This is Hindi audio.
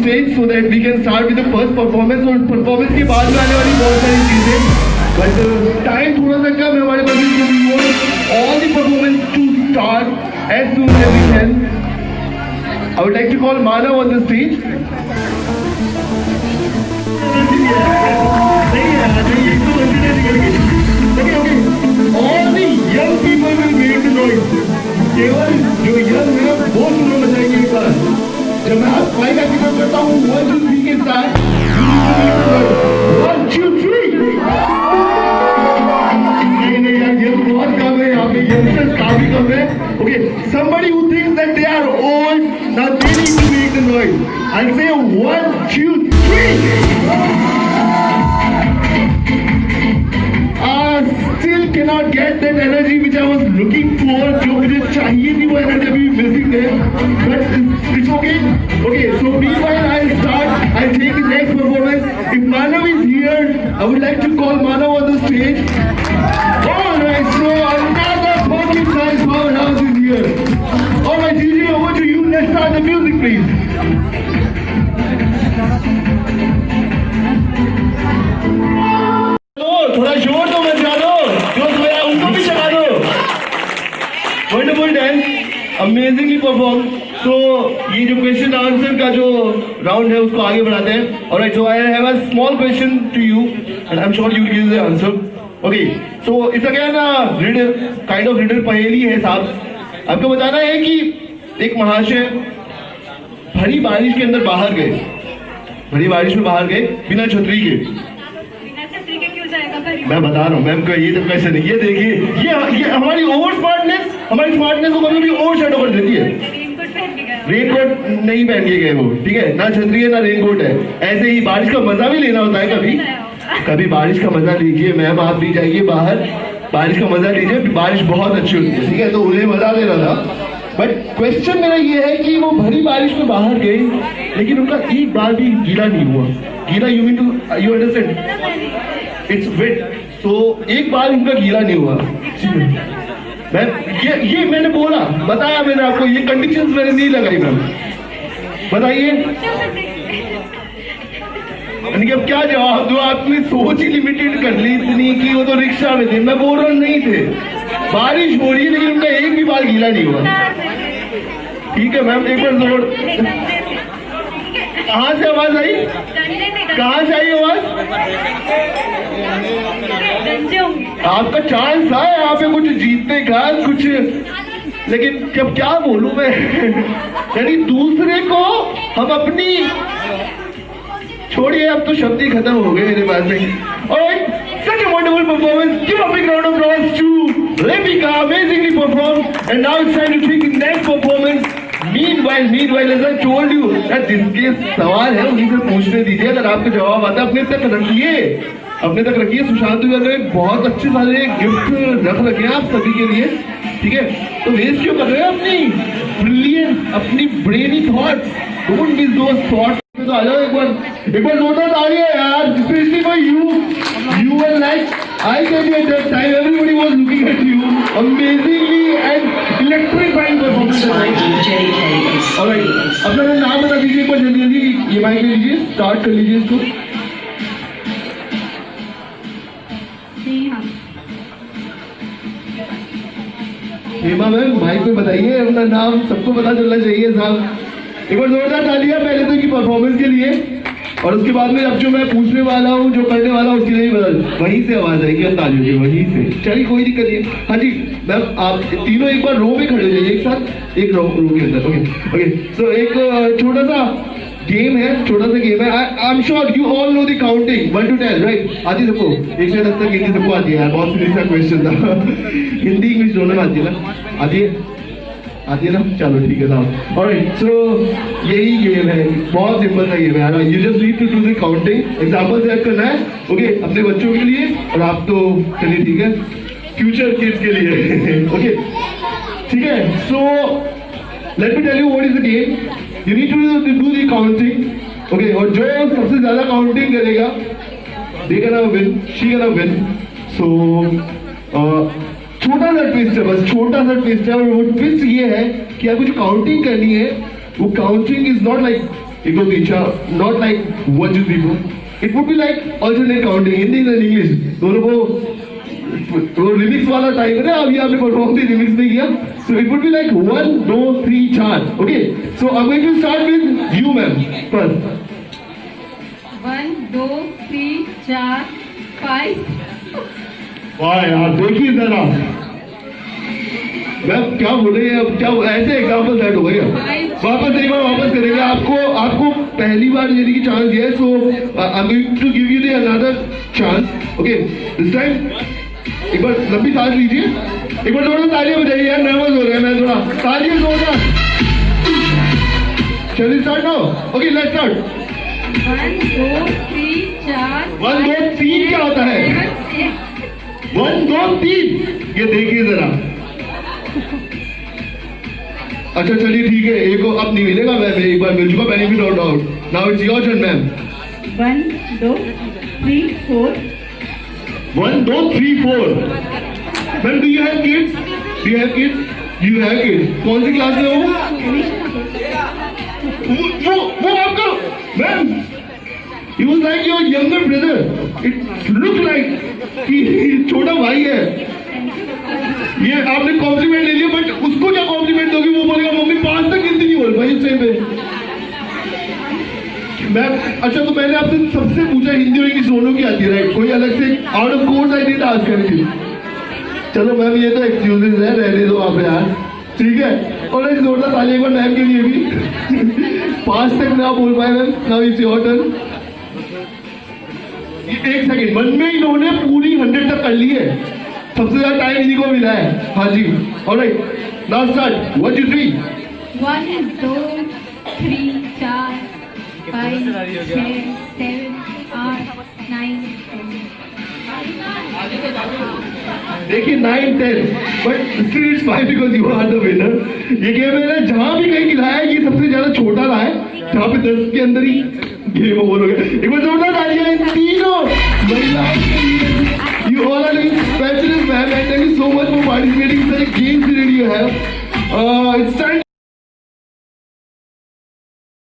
stage so that we can start with the first performance. और performance के बाद में आने वाली बहुत सारी चीजें, but time थोड़ा सा कम है हमारे पास, so we want all the performance to start as soon as we can. I would like to call Manav on the stage. Okay. All the young people will make the noise. केवल जो young है वो शुरू मचाएंगे एक बार. जब मैं आप माइक एक्टिवेट करता हूँ 1 2 3 के साथ 1 2 3. नहीं यार ये बहुत कम है यहाँ पे, यंगस्टर्स काफी कम है. Okay, somebody who thinks that they are old, now they need to make the noise. I'll say 1 2 3. Still cannot get that energy which I was looking for. जो मुझे चाहिए थी वो energy अभी missing है. But it's okay. Okay, so meanwhile I'll start. I'll take the next performance. If Manav is here, I would like to call Manav on the stage. Alright, so another perfect size powerhouse is here. Alright, DJ, over to you. Let's start the music, please. थोड़ा शोर तो मचा दो, जो सोया उनको भी जगा दो. Wonderful dance, amazingly performed. So ये जो question answer का जो round है उसको आगे बढ़ाते हैं. Alright, so I have a small question to you, and I'm sure you will give the answer. Okay, so it's again a riddle, kind of riddle पहेली है साहब. आपको बताना है कि एक महाशय भरी बारिश के अंदर बाहर गए, भरी बारिश में बाहर गए बिना छतरी के. मैं बता रहा हूँ मैम को, ये तो कैसे नहीं, ये देखिए ये हमारी ओवर स्मार्टनेस, हमारी स्मार्टनेस को कभी भी ओवर शेडो कर देती है. रेनकोट नहीं पहन के गए वो, ठीक है, ना छतरी है ना रेनकोट है. ऐसे ही बारिश का मजा भी लेना होता है कभी कभी. बारिश का मजा लीजिए मैम, आप भी जाइए बाहर, बारिश का मजा लीजिए. बारिश बहुत अच्छी होती है, ठीक है, तो उन्हें मजा ले रहा था. बट क्वेश्चन मेरा ये है कि वो भरी बारिश में बाहर गए लेकिन उनका एक बार भी गीला नहीं हुआ. गीला you mean to, you understand, it's wet. तो एक बार उनका गीला नहीं हुआ. मैम ये मैंने बोला, बताया मैंने आपको, ये कंडीशंस मैंने नहीं लगाई मैम. बताइए अब क्या जवाब दो. आपने सोच ही लिमिटेड कर ली इतनी कि वो तो रिक्शा में थे. मैं बोल रहा नहीं थे, बारिश हो रही है लेकिन उनका एक भी बार गीला नहीं हुआ. ठीक है मैम, एक बार जोर. कहाँ से आवाज आई, कहाँ से आई आवाज? आपका चांस था यहाँ पे कुछ जीतने का कुछ, लेकिन जब क्या बोलूं मैं यानी दूसरे को हम अपनी, छोड़िए अब तो शब्द ही खत्म हो गए मेरे पास में. Alright, such a wonderful performance. Give a big round of applause to Lepika, amazingly performed. And now it's time to take the next performance. Meanwhile, as I told you, that जिसके सवाल है उन्हीं से पूछने दीजिए. अगर आपको जवाब आता है अपने तक रखिए. सुशांत ने बहुत अच्छे सारे गिफ्ट रख रखे हैं आप सभी के लिए, ठीक है, तो वेस्ट क्यों कर रहे हैं अपनी ब्रिलियंस, अपनी brainy thoughts. Don't miss those thoughts. तो आ जाओ एक बार जोरदार ताली है यार, specially for you were like, I can be at that time, everybody was looking at you, amazingly and electrifying performance. Alright, अपना नाम बता दीजिए एक बार जल्दी. ये माइक ले लीजिए, स्टार्ट कर लीजिए इसको. हेमा मैम माइक पे बताइए अपना नाम, सबको पता चलना चाहिए साहब. एक बार जोरदार तालियां पहले तो इनकी परफॉर्मेंस के लिए, और उसके बाद में अब जो मैं पूछने वाला हूँ, जो करने वाला हूँ, उसके लिए वहीं से आवाज आएगी तालियों की, वहीं से. चलिए कोई दिक्कत नहीं. हाँ जी मैम, आप तीनों एक बार रो में खड़े हो जाइए एक साथ, एक रो के अंदर. ओके. सो एक छोटा सा गेम है. I am sure you all know the counting 1 to 10, right? आती सबको 1 से 10 तक हिंदी सबको आती है यार, बहुत सीरियस क्वेश्चन था. हिंदी इंग्लिश दोनों में आती है ना? आती है ना? चलो ठीक है साहब. ऑलराइट, सो यही गेम है, बहुत सिंपल सा गेम है. You just need to do the counting. Example set करना है, ओके, अपने बच्चों के लिए, और आप तो चलिए ठीक है, फ्यूचर किड्स के लिए. ओके ठीक है. So let me tell you what is the game. You need to do the counting. Okay, और जो सबसे ज्यादा काउंटिंग करेगा they can win, she can win. So छोटा सा ट्विस्ट है, बस छोटा सा ट्विस्ट है. और वो ट्विस्ट ये है कि आपको जो काउंटिंग करनी है, वो counting is not like 1 2 3 4, not like 1 2 3 4. It would be like alternate counting, Hindi and English. दोनों को वो रिमिक्स वाला टाइम है ना, अभी आपने परफॉर्म भी रिमिक्स में किया. So it would be like 1 2 3 4. Okay. So I'm going to start with you, ma'am, first. 1 2 3 4 5. वाह यार, देखिए जरा मैम क्या बोले अब, क्या ऐसे एग्जाम्पल सेट हो गए. वापस एक बार वापस करेंगे आपको पहली बार देने की चांस दिया है. So I am going to give you the another chance. Okay, this time एक बार लंबी सांस लीजिए. एक बार थोड़ा तालियां बजाइए यार, नर्वस हो रहे हैं मैं थोड़ा. तालियां जोरदार. चलिए start now. Okay, let's start. 1 2 3 4 1 2 3 क्या होता है? 1 2 3. ये देखिए जरा. अच्छा चलिए ठीक है, एक को अब नहीं मिलेगा मैम, एक बार मिल चुका benefit of doubt. Now it's your turn ma'am. 1 2 3 4. 1 2 3 4. Ma'am do you have kids? Do you have kids? You have kids. कौन सी क्लास में हो? वो आपका ma'am, he was like your younger brother. It looked like कि छोटा भाई है. ये आपने कॉम्प्लीमेंट ले लिया, बट उसको क्या कॉम्प्लीमेंट दोगी? वो बोलेगा मम्मी 5 तक गिनती नहीं बोल पाई उस टाइम पे. मैम अच्छा, तो मैंने आपसे सबसे पूछा हिंदी और इंग्लिश दोनों की आती है राइट? कोई अलग से आउट ऑफ कोर्स आई नहीं आज करेंगे. चलो मैम ये तो एक्सक्यूजेस है, रहने दो आप यार, ठीक है. और एक जोरदार ताली एक बार मैम के लिए भी. 5 तक ना बोल पाए ma'am. Now it's your turn. एक सेकंड, मन में इन्होंने पूरी 100 तक कर ली है. सबसे ज्यादा टाइम इन्हीं को मिला है. हाँ जी, ऑलराइट, नाउ स्टार्ट. 1 2 3. 1 2 3 4 5 6 7 8 9 10. देखिए 9 10, but still it's 5 because you are the winner. ये गेम है ना, जहां भी कहीं खिलाया ये सबसे ज्यादा छोटा रहा है, जहां पे 10 के अंदर ही गेम ओवर हो गया. एक बार जोरदार तालियां इन तीनों महिलाओं के लिए. You all are doing fabulous, ma'am, and thank you so much for participating in such a game period you have. It's time.